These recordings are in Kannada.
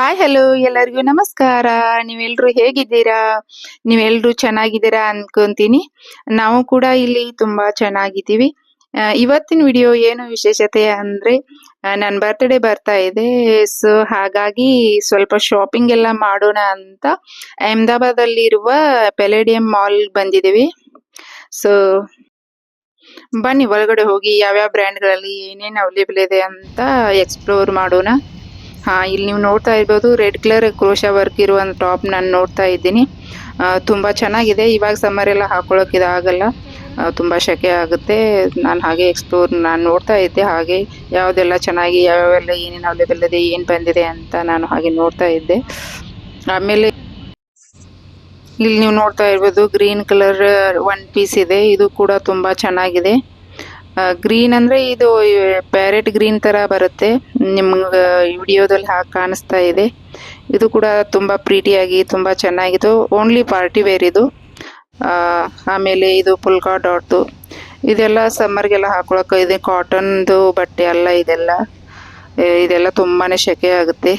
ಹಾಯ್ ಹಲೋ ಎಲ್ಲರಿಗೂ ನಮಸ್ಕಾರ. ನೀವೆಲ್ರೂ ಹೇಗಿದ್ದೀರಾ? ನೀವೆಲ್ರೂ ಚೆನ್ನಾಗಿದ್ದೀರಾ ಅನ್ಕೊಂತೀನಿ. ನಾವು ಕೂಡ ಇಲ್ಲಿ ತುಂಬಾ ಚೆನ್ನಾಗಿದ್ದೀವಿ. ಇವತ್ತಿನ ವಿಡಿಯೋ ಏನು ವಿಶೇಷತೆ ಅಂದ್ರೆ ನನ್ನ ಬರ್ತ್ಡೇ ಬರ್ತಾ ಇದೆ. ಸೊ ಹಾಗಾಗಿ ಸ್ವಲ್ಪ ಶಾಪಿಂಗ್ ಎಲ್ಲ ಮಾಡೋಣ ಅಂತ ಅಹಮದಾಬಾದ್ ಅಲ್ಲಿರುವ ಪೆಲೇಡಿಯಂ ಮಾಲ್ ಬಂದಿದ್ದೀವಿ. ಸೊ ಬನ್ನಿ ಒಳಗಡೆ ಹೋಗಿ ಯಾವ್ಯಾವ ಬ್ರ್ಯಾಂಡ್ಗಳಲ್ಲಿ ಏನೇನು ಅವೈಲೇಬಲ್ ಇದೆ ಅಂತ ಎಕ್ಸ್ಪ್ಲೋರ್ ಮಾಡೋಣ. ಇಲ್ಲಿ ನೀವು ನೋಡ್ತಾ ಇರ್ಬೋದು ರೆಡ್ ಕಲರ್ ಕ್ರೋಶಾ ವರ್ಕ್ ಇರುವ ಒಂದು ಟಾಪ್ ನಾನು ನೋಡ್ತಾ ಇದ್ದೀನಿ. ತುಂಬ ಚೆನ್ನಾಗಿದೆ. ಇವಾಗ ಸಮ್ಮರ್ ಎಲ್ಲ ಹಾಕೊಳ್ಳೋಕೆ ಇದಾಗಲ್ಲ, ತುಂಬ ಸೆಕೆ ಆಗುತ್ತೆ. ನಾನು ನೋಡ್ತಾ ಇದ್ದೆ ಹಾಗೆ ಯಾವುದೆಲ್ಲ ಚೆನ್ನಾಗಿ ಯಾವ್ಯಾವೆಲ್ಲ ಏನೇನು ಅವೈಲೇಬಲ್ ಇದೆ, ಏನು ಬಂದಿದೆ ಅಂತ ನಾನು ಹಾಗೆ ನೋಡ್ತಾ ಇದ್ದೆ. ಆಮೇಲೆ ಇಲ್ಲಿ ನೀವು ನೋಡ್ತಾ ಇರ್ಬೋದು ಗ್ರೀನ್ ಕಲರ್ ಒನ್ ಪೀಸ್ ಇದೆ. ಇದು ಕೂಡ ತುಂಬ ಚೆನ್ನಾಗಿದೆ. ಗ್ರೀನ್ ಅಂದರೆ ಇದು ಪ್ಯಾರೆಟ್ ಗ್ರೀನ್ ಥರ ಬರುತ್ತೆ, ನಿಮ್ಗೆ ವಿಡಿಯೋದಲ್ಲಿ ಹಾಗೆ ಕಾಣಿಸ್ತಾ ಇದೆ. ಇದು ಕೂಡ ತುಂಬ ಪ್ರೀಟಿಯಾಗಿ ತುಂಬ ಚೆನ್ನಾಗಿತ್ತು. ಓನ್ಲಿ ಪಾರ್ಟಿ ವೇರ್ ಇದು. ಆಮೇಲೆ ಇದು ಪುಲ್ಕಾ ಡಾಟ್ದು, ಇದೆಲ್ಲ ಸಮ್ಮರ್ಗೆಲ್ಲ ಹಾಕೊಳಕ್ಕೆ. ಇದೆ ಕಾಟನ್ದು ಬಟ್ಟೆ ಅಲ್ಲ ಇದೆಲ್ಲ ತುಂಬಾ ಸೆಕೆ ಆಗುತ್ತೆ.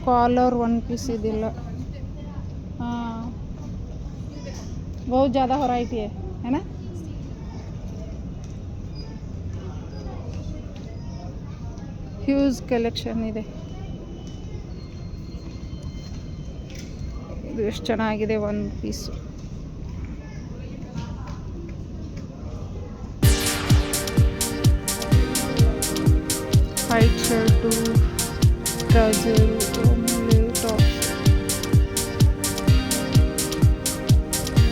कॉलर वन पीस इदिल्ल बहुत ज़्यादा वैरायटी है ना. ह्यूज कलेक्शन ಇದೆ. ಇದು ಎಷ್ಟು ಚೆನ್ನಾಗಿದೆ one piece. White shirt, trouser, ಆಮೇಲೆ ಟಾಪ್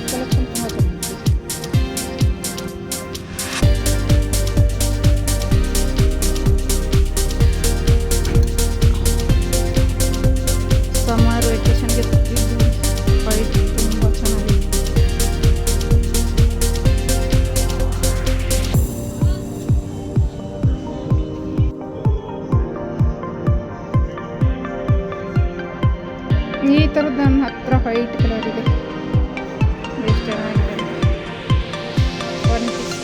ಕಲೆಕ್ಷನ್ ತುಂಬ ಚೆನ್ನಾಗಿದೆ. ಸಮ್ಮರ್ ವೆಕೇಷನ್ಗೆ ಥರದ್ದು ನನ್ನ ಹತ್ರ ವೈಟ್ ಕಲರ್ ಇದೆ, ಎಷ್ಟು ಚೆನ್ನಾಗಿದೆ. One piece.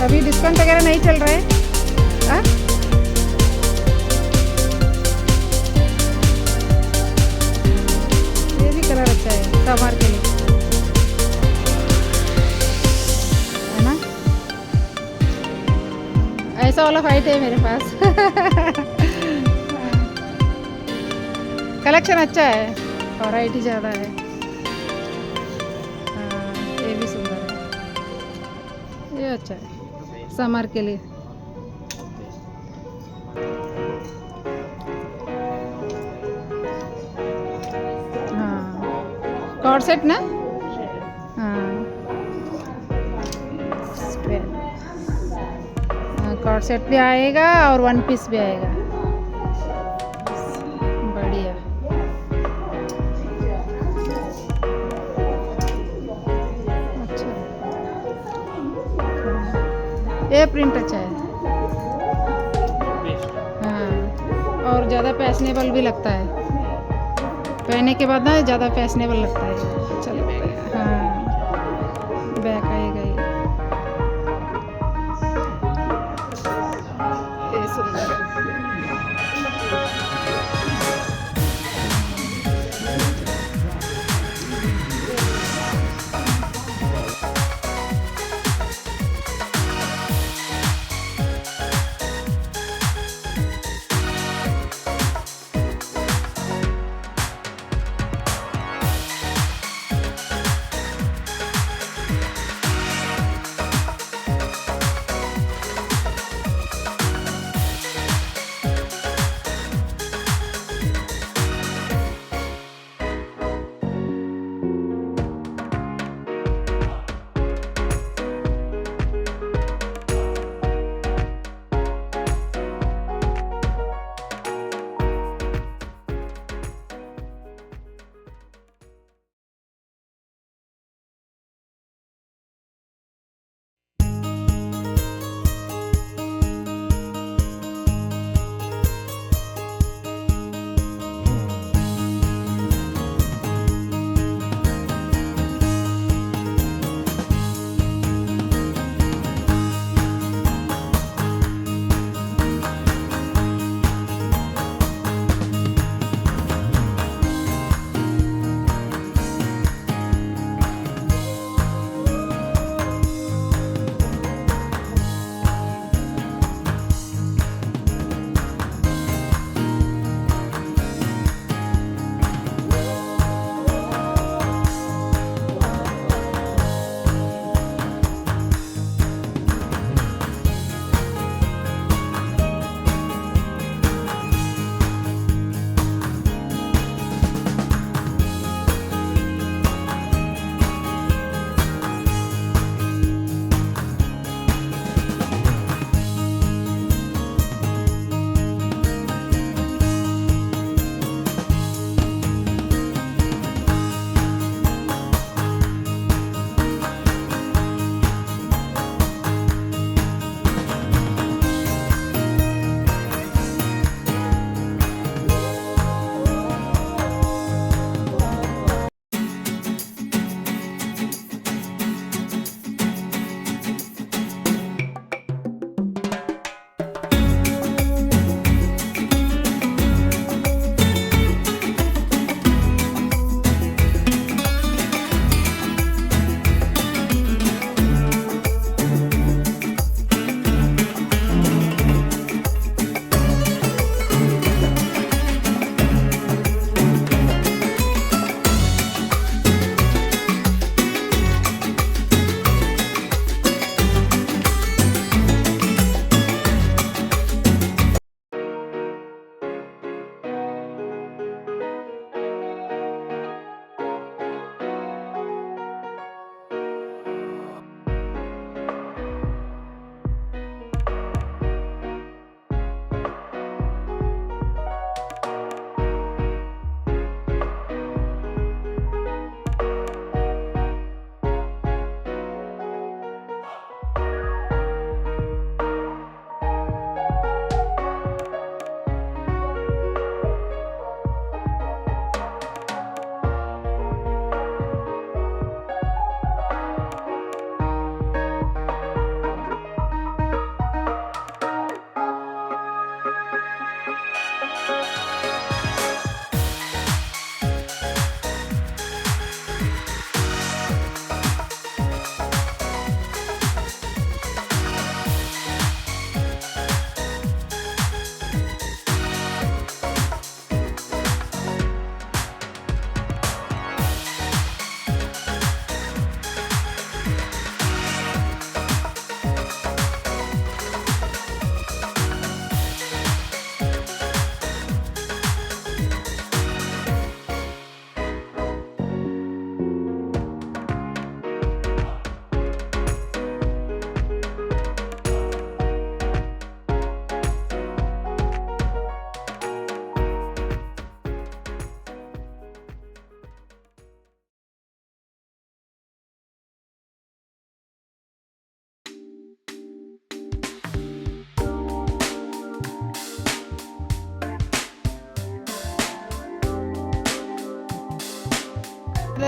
अभी डिस्काउंट वगैरह नहीं चल रहा है? हाँ? ये भी कलर अच्छा है समर के लिए, है ना? ऐसा वाला फाइट है मेरे पास. कलेक्शन अच्छा है, वैरायटी ज़्यादा है. ये भी सुंदर है, ये अच्छा है समर के लिए. हाँ कॉर्ड सेट ना. हाँ कॉर्ड सेट भी आएगा और वन पीस भी आएगा. बढ़िया. अच्छा ये प्रिंट अच्छा है. हाँ और ज़्यादा फैशनेबल भी लगता है, पहनने के बाद ना ज़्यादा फैशनेबल लगता है, अच्छा लगता है. हाँ बैक आएगा ये सुंदर है.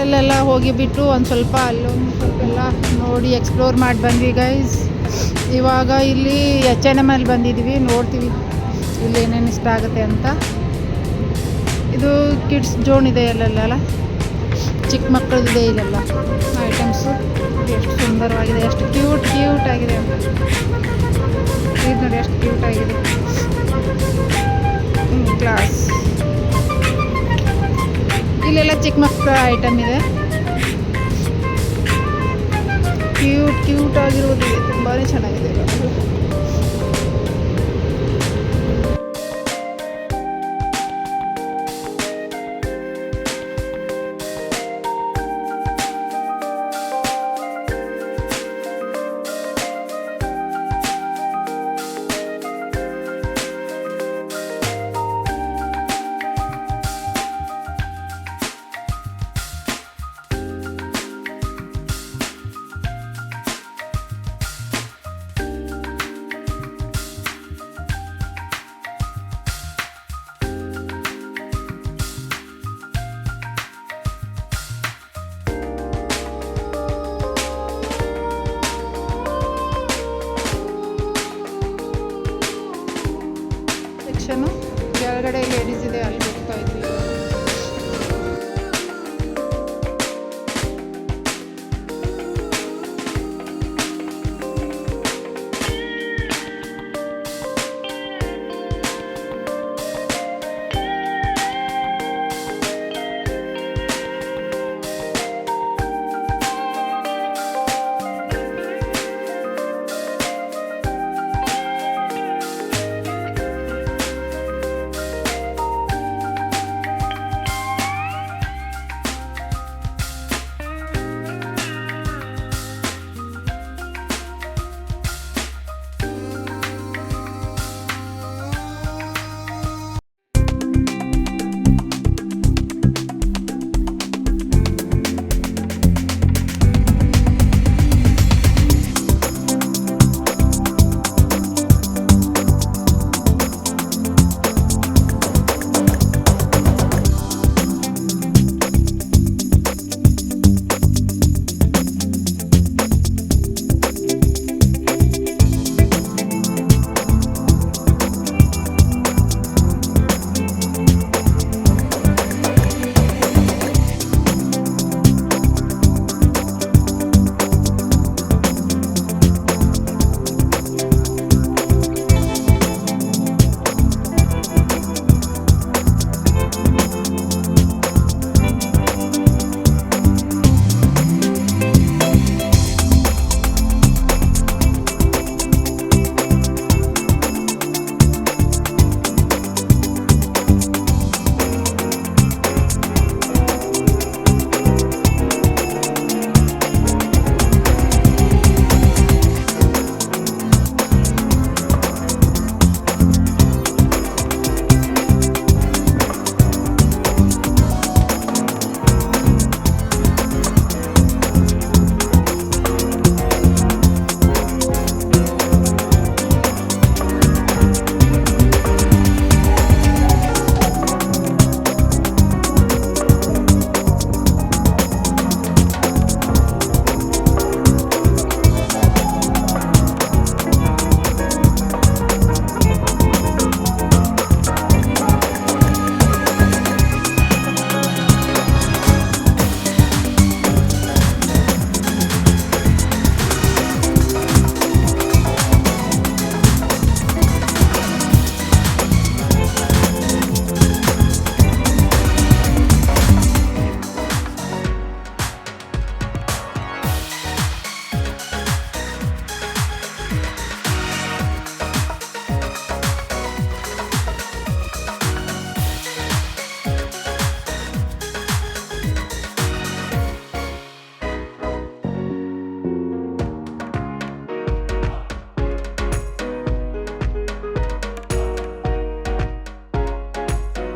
ಅಲ್ಲೆಲ್ಲ ಹೋಗಿಬಿಟ್ಟು ಒಂದು ಸ್ವಲ್ಪ ಅಲ್ಲೊಂದು ಸ್ವಲ್ಪ ಎಲ್ಲ ನೋಡಿ ಎಕ್ಸ್ಪ್ಲೋರ್ ಮಾಡಿ ಬಂದ್ವಿ ಗೈಸ್. ಇವಾಗ ಇಲ್ಲಿ H&M ಅಲ್ಲಿ ಬಂದಿದ್ದೀವಿ, ನೋಡ್ತೀವಿ ಇಲ್ಲಿ ಏನೇನು ಇಷ್ಟ ಆಗುತ್ತೆ ಅಂತ. ಇದು ಕಿಡ್ಸ್ ಝೋನ್ ಇದೆ ಅಲ್ಲೆಲ್ಲ, ಚಿಕ್ಕ ಮಕ್ಕಳದಿದೆ ಇಲ್ಲೆಲ್ಲ ಐಟಮ್ಸು. ಎಷ್ಟು ಸುಂದರವಾಗಿದೆ, ಎಷ್ಟು ಕ್ಯೂಟ್ ಆಗಿದೆ ಅಂತ. ಇದು ನೋಡಿ ಎಷ್ಟು ಕ್ಯೂಟ್ ಆಗಿದೆ. ಕ್ಲಾಸ್ ಇಲ್ಲೆಲ್ಲ ಚಿಕ್ಕ ಮಕ್ಕಳ ಐಟಮ್ ಇದೆ, ಕ್ಯೂಟ್ ಆಗಿರೋದಿದೆ, ತುಂಬಾ ಚೆನ್ನಾಗಿದೆ. ಕೆಳಗಡೆ ಲೇಡೀಸ್ ಇದೆ, ಅಲ್ಲಿ ಹೋಗ್ತಾ ಇದ್ವಿ.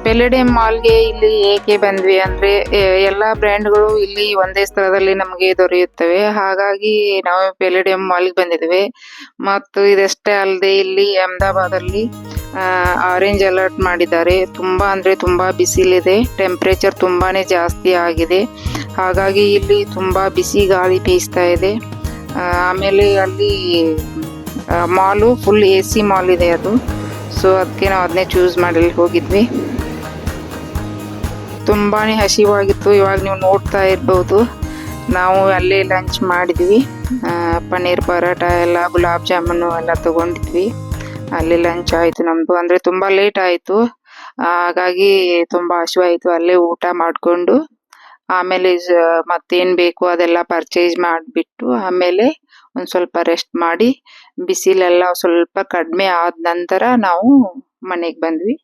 ಪೆಲೆಡಿಯಂ ಮಾಲ್ಗೆ ಇಲ್ಲಿ ಏಕೆ ಬಂದ್ವಿ ಅಂದ್ರೆ ಎಲ್ಲಾ ಬ್ರ್ಯಾಂಡ್ಗಳು ಇಲ್ಲಿ ಒಂದೇ ಸ್ಥಳದಲ್ಲಿ ನಮಗೆ ದೊರೆಯುತ್ತವೆ. ಹಾಗಾಗಿ ನಾವು ಪೆಲೆಡಿಯಂ ಮಾಲ್ಗೆ ಬಂದಿದ್ದೇವೆ. ಮತ್ತು ಇದಷ್ಟೇ ಅಲ್ಲದೆ ಇಲ್ಲಿ ಅಹಮದಾಬಾದಲ್ಲಿ ಆರೆಂಜ್ ಅಲರ್ಟ್ ಮಾಡಿದ್ದಾರೆ. ತುಂಬಾ ಅಂದ್ರೆ ತುಂಬಾ ಬಿಸಿಲಿದೆ, ಟೆಂಪರೇಚರ್ ತುಂಬಾನೇ ಜಾಸ್ತಿ ಆಗಿದೆ. ಹಾಗಾಗಿ ಇಲ್ಲಿ ತುಂಬ ಬಿಸಿ ಗಾಳಿ ಬೀಸ್ತಾ ಇದೆ. ಆಮೇಲೆ ಅಲ್ಲಿ ಮಾಲು ಫುಲ್ AC ಮಾಲ್ ಇದೆ ಅದು. ಸೊ ಅದಕ್ಕೆ ನಾವು ಅದನ್ನೇ ಚೂಸ್ ಮಾಡಿ ಹೋಗಿದ್ವಿ. ತುಂಬಾ ಹಸಿವಾಗಿತ್ತು. ಇವಾಗ ನೀವು ನೋಡ್ತಾ ಇರ್ಬೋದು, ನಾವು ಅಲ್ಲೇ ಲಂಚ್ ಮಾಡಿದ್ವಿ. ಪನ್ನೀರ್ ಪರೋಟ ಎಲ್ಲ, ಗುಲಾಬ್ ಜಾಮೂನು ಎಲ್ಲ ತಗೊಂಡಿದ್ವಿ. ಅಲ್ಲಿ ಲಂಚ್ ಆಯಿತು ನಮ್ಮದು. ಅಂದರೆ ತುಂಬ ಲೇಟ್ ಆಯಿತು, ಹಾಗಾಗಿ ತುಂಬ ಹಸಿವಾಯಿತು. ಅಲ್ಲೇ ಊಟ ಮಾಡಿಕೊಂಡು ಆಮೇಲೆ ಮತ್ತೇನು ಬೇಕು ಅದೆಲ್ಲ ಪರ್ಚೇಸ್ ಮಾಡಿಬಿಟ್ಟು ಆಮೇಲೆ ಒಂದು ಸ್ವಲ್ಪ ರೆಸ್ಟ್ ಮಾಡಿ, ಬಿಸಿಲೆಲ್ಲ ಸ್ವಲ್ಪ ಕಡಿಮೆ ಆದ ನಂತರ ನಾವು ಮನೆಗೆ ಬಂದ್ವಿ.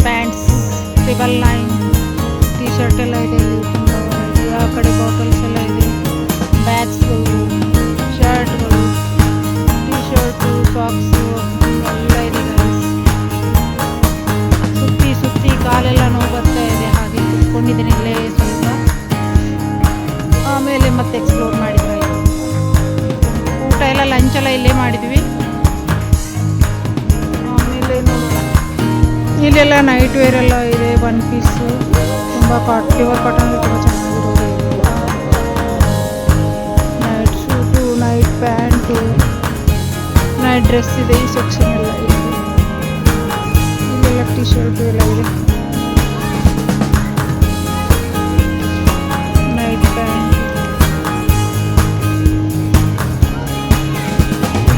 ಪ್ಯಾಂಟ್ಸ್ 999 ಟೀ ಶರ್ಟ್ ಎಲ್ಲ ಇದೆ. ಆ ಕಡೆ ಬಾಟಲ್ಸ್ ಎಲ್ಲ ಇದೆ, ಬ್ಯಾಗ್ಸ್ಗಳು, ಶರ್ಟ್ಗಳು, ಟೀ ಶರ್ಟು, ಸಾಕ್ಸು ಎಲ್ಲ ಇದೆ. ಸುತ್ತಿ ಕಾಲೆಲ್ಲ ನೋವು ಬರ್ತಾ ಇದೆ, ಹಾಗೆ ಕುತ್ಕೊಂಡಿದ್ದೀನಿ ಇಲ್ಲೇ ಸ್ವಲ್ಪ. ಆಮೇಲೆ ಮತ್ತೆ ಎಕ್ಸ್ಪ್ಲೋರ್ ಮಾಡಿದ್ವಿ. ಊಟ ಎಲ್ಲ ಲಂಚ್ ಎಲ್ಲ ಇಲ್ಲೇ ಮಾಡಿದ್ವಿ. ಆಮೇಲೆ ಇಲ್ಲೆಲ್ಲ ನೈಟ್ ವೇರ್ ಎಲ್ಲ ಇದೆ, 1 ಪೀಸು, ತುಂಬ ಪ್ಯೂರ್ ಕಾಟನ್ ತುಂಬ ಚೆನ್ನಾಗಿರೋದು. Night suit, night pant, night dress ಇದೆ. ಈ ಸೆಕ್ಷನ್ ಎಲ್ಲ ಇದೆ. ಇಲ್ಲೆಲ್ಲ ಟೀ ಶರ್ಟು ಎಲ್ಲ ಇದೆ. ನೈಟ್ ಪ್ಯಾಂಟ್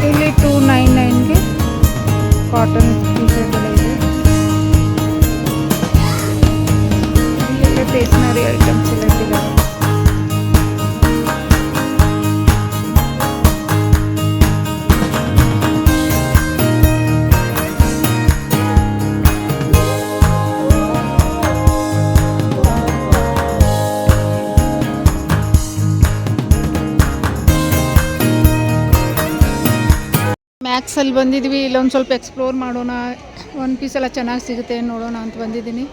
ಇಲ್ಲಿ 299ಗೆ ಕಾಟನ್ ಟೀ ಶರ್ಟ್ ಎಲ್ಲ ಇದೆ. ಸ್ಟೇಷನರಿ ಐಟಮ್ಸ್ ಎಲ್ಲ ಇಟ್ಟಿದ್ದಾರೆ. ಮ್ಯಾಕ್ಸಲ್ಲಿ ಬಂದಿದ್ವಿ. ಇಲ್ಲೊಂದು ಸ್ವಲ್ಪ ಎಕ್ಸ್ಪ್ಲೋರ್ ಮಾಡೋಣ, 1 ಪೀಸ್ ಎಲ್ಲ ಚೆನ್ನಾಗಿ ಸಿಗುತ್ತೆ ನೋಡೋಣ ಅಂತ ಬಂದಿದ್ದೀನಿ.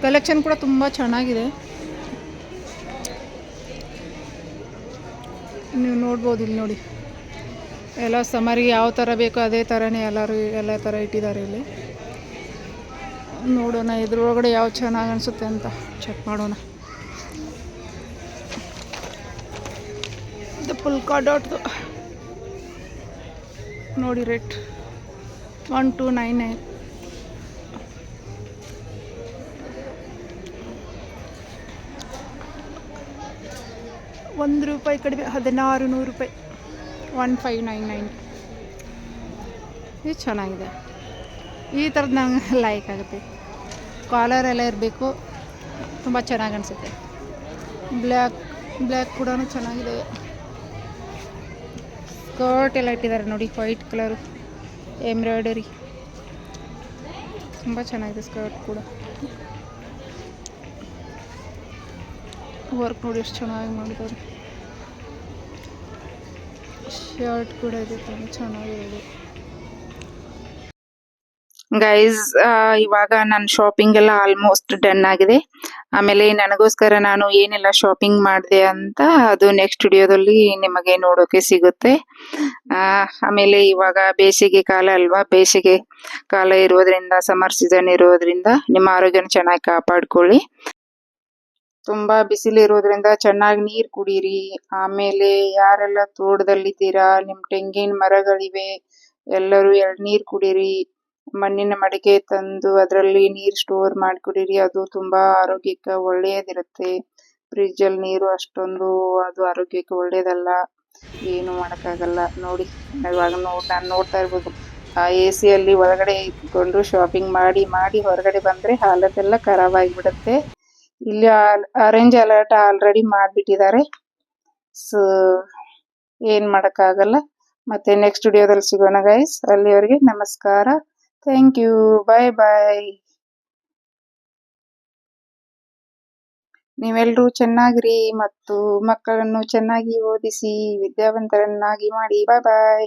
ಕಲೆಕ್ಷನ್ ಕೂಡ ತುಂಬ ಚೆನ್ನಾಗಿದೆ, ನೀವು ನೋಡ್ಬೋದು. ಇಲ್ಲಿ ನೋಡಿ, ಎಲ್ಲ ಸಮರಿಗೆ ಯಾವ ಥರ ಬೇಕೋ ಅದೇ ಥರನೇ ಎಲ್ಲ ಥರ ಇಟ್ಟಿದ್ದಾರೆ ಇಲ್ಲಿ. ನೋಡೋಣ ಇದ್ರೊಳಗಡೆ ಯಾವ ಚೆನ್ನಾಗಿ ಅನಿಸುತ್ತೆ ಅಂತ ಚೆಕ್ ಮಾಡೋಣ. ಇದು ಪುಲ್ಕಾ ಡಾಟ್ದು ನೋಡಿ, ರೇಟ್ 1299. ₹1 ಕಡಿಮೆ, 1600 ರೂಪಾಯಿ, 1599. ಇದು ಚೆನ್ನಾಗಿದೆ. ಈ ಥರದ್ದು ನಂಗೆ ಲೈಕ್ ಆಗುತ್ತೆ. ಕಾಲರ್ ಎಲ್ಲ ಇರಬೇಕು, ತುಂಬ ಚೆನ್ನಾಗಿ ಅನಿಸುತ್ತೆ. ಬ್ಲ್ಯಾಕ್ ಕೂಡ ಚೆನ್ನಾಗಿದೆ. ಸ್ಕರ್ಟ್ ಎಲ್ಲ ಇಟ್ಟಿದ್ದಾರೆ ನೋಡಿ, ವೈಟ್ ಕಲರು ಎಂಬ್ರಾಯ್ಡರಿ, ತುಂಬ ಚೆನ್ನಾಗಿದೆ ಸ್ಕರ್ಟ್ ಕೂಡ. ವರ್ಕ್ ನೋಡಿ ಎಷ್ಟು ಚೆನ್ನಾಗಿ ಮಾಡಿದ್ದಾರೆ. ಶರ್ಟ್ ಕೂಡ ಇದೆ, ತುಂಬ ಚೆನ್ನಾಗಿದೆ. ಗೈಸ್, ಇವಾಗ ನನ್ನ ಶಾಪಿಂಗ್ ಎಲ್ಲ ಆಲ್ಮೋಸ್ಟ್ ಡನ್ ಆಗಿದೆ. ಆಮೇಲೆ ನನಗೋಸ್ಕರ ನಾನು ಏನೆಲ್ಲ ಶಾಪಿಂಗ್ ಮಾಡಿದೆ ಅಂತ ಅದು ನೆಕ್ಸ್ಟ್ ವಿಡಿಯೋದಲ್ಲಿ ನಿಮಗೆ ನೋಡೋಕೆ ಸಿಗುತ್ತೆ. ಆಮೇಲೆ ಇವಾಗ ಬೇಸಿಗೆ ಕಾಲ ಅಲ್ವಾ, ಬೇಸಿಗೆ ಕಾಲ ಇರೋದ್ರಿಂದ, ಸಮ್ಮರ್ ಸೀಸನ್ ಇರೋದ್ರಿಂದ ನಿಮ್ಮ ಆರೋಗ್ಯನ ಚೆನ್ನಾಗಿ ಕಾಪಾಡ್ಕೊಳ್ಳಿ. ತುಂಬಾ ಬಿಸಿಲು ಇರೋದ್ರಿಂದ ಚೆನ್ನಾಗಿ ನೀರ್ ಕುಡೀರಿ. ಆಮೇಲೆ ಯಾರೆಲ್ಲ ತೋಟದಲ್ಲಿದ್ದೀರಾ, ನಿಮ್ ತೆಂಗಿನ ಮರಗಳಿವೆ, ಎಲ್ಲರೂ ಎಳ್ನೀರ್ ಕುಡೀರಿ. ಮಣ್ಣಿನ ಮಡಿಕೆ ತಂದು ಅದರಲ್ಲಿ ನೀರ್ ಸ್ಟೋರ್ ಮಾಡಿ ಕುಡೀರಿ, ಅದು ತುಂಬಾ ಆರೋಗ್ಯಕ್ಕೆ ಒಳ್ಳೆಯದಿರುತ್ತೆ. ಫ್ರಿಜ್ ಅಲ್ಲಿ ನೀರು ಅಷ್ಟೊಂದು ಅದು ಆರೋಗ್ಯಕ್ಕೆ ಒಳ್ಳೇದಲ್ಲ, ಏನು ಮಾಡಕ್ಕಾಗಲ್ಲ. ನೋಡಿ ಇವಾಗ ನಾನು ನೋಡ್ತಾ ಇರ್ಬೋದು, ಆ AC ಅಲ್ಲಿ ಒಳಗಡೆ ಇಟ್ಕೊಂಡು ಶಾಪಿಂಗ್ ಮಾಡಿ ಮಾಡಿ ಹೊರಗಡೆ ಬಂದ್ರೆ ಹಾಲತ್ತೆಲ್ಲ ಖರಾಬ್ ಆಗಿಬಿಡುತ್ತೆ. ಇಲ್ಲಿ ಆರೆಂಜ್ ಅಲರ್ಟ್ ಆಲ್ರೆಡಿ ಮಾಡ್ಬಿಟ್ಟಿದ್ದಾರೆ. ಸೊ ಏನ್ ಮಾಡಕ್ಕಾಗಲ್ಲ. ಮತ್ತೆ ನೆಕ್ಸ್ಟ್ ವಿಡಿಯೋದಲ್ಲಿ ಸಿಗೋಣ ಗೈಸ್. ಅಲ್ಲಿವರೆಗೆ ನಮಸ್ಕಾರ. Thank you. Bye bye. ನೀವೆಲ್ಲರೂ ಚೆನ್ನಾಗಿರಿ ಮತ್ತು ಮಕ್ಕಳನ್ನು ಚೆನ್ನಾಗಿ ಓದಿಸಿ ವಿದ್ಯಾವಂತರನ್ನಾಗಿ ಮಾಡಿ. ಬಾಯ್ ಬಾಯ್.